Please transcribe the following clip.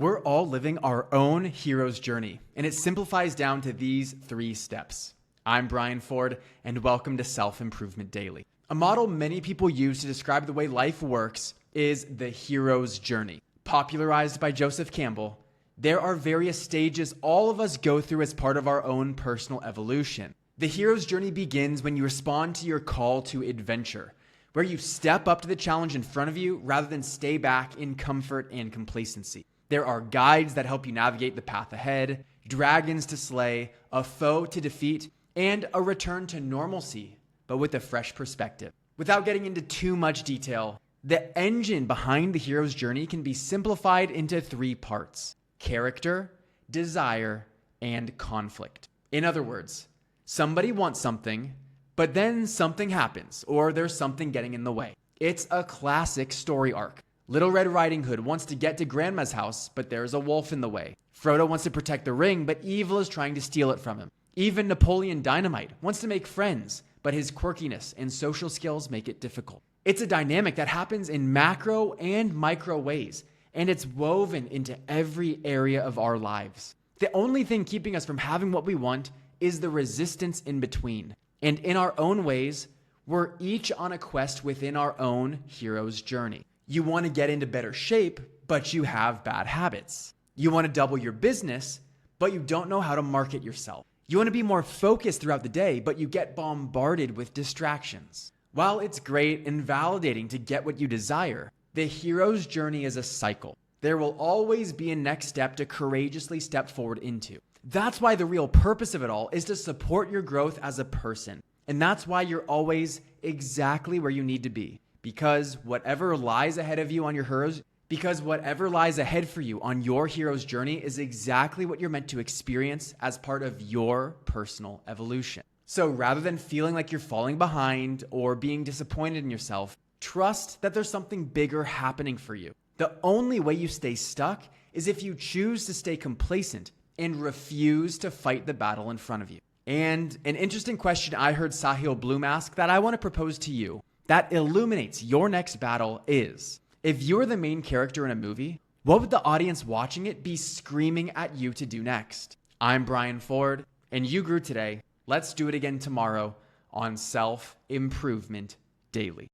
We're all living our own hero's journey, and it simplifies down to these 3 steps. I'm Brian Ford, and welcome to Self-Improvement Daily. A model many people use to describe the way life works is the hero's journey. Popularized by Joseph Campbell, there are various stages all of us go through as part of our own personal evolution. The hero's journey begins when you respond to your call to adventure, where you step up to the challenge in front of you rather than stay back in comfort and complacency. There are guides that help you navigate the path ahead, dragons to slay, a foe to defeat, and a return to normalcy, but with a fresh perspective. Without getting into too much detail, the engine behind the hero's journey can be simplified into 3 parts: character, desire, and conflict. In other words, somebody wants something, but then something happens, or there's something getting in the way. It's a classic story arc. Little Red Riding Hood wants to get to Grandma's house, but there's a wolf in the way. Frodo wants to protect the ring, but evil is trying to steal it from him. Even Napoleon Dynamite wants to make friends, but his quirkiness and social skills make it difficult. It's a dynamic that happens in macro and micro ways, and it's woven into every area of our lives. The only thing keeping us from having what we want is the resistance in between. And in our own ways, we're each on a quest within our own hero's journey. You want to get into better shape, but you have bad habits. You want to double your business, but you don't know how to market yourself. You want to be more focused throughout the day, but you get bombarded with distractions. While it's great and validating to get what you desire, the hero's journey is a cycle. There will always be a next step to courageously step forward into. That's why the real purpose of it all is to support your growth as a person. And that's why you're always exactly where you need to be. Because whatever lies ahead for you on your hero's journey is exactly what you're meant to experience as part of your personal evolution. So rather than feeling like you're falling behind or being disappointed in yourself, trust that there's something bigger happening for you. The only way you stay stuck is if you choose to stay complacent and refuse to fight the battle in front of you. And an interesting question I heard Sahil Bloom ask that I want to propose to you that illuminates your next battle is, if you're the main character in a movie, what would the audience watching it be screaming at you to do next? I'm Brian Ford, and you grew today. Let's do it again tomorrow on Self-Improvement Daily.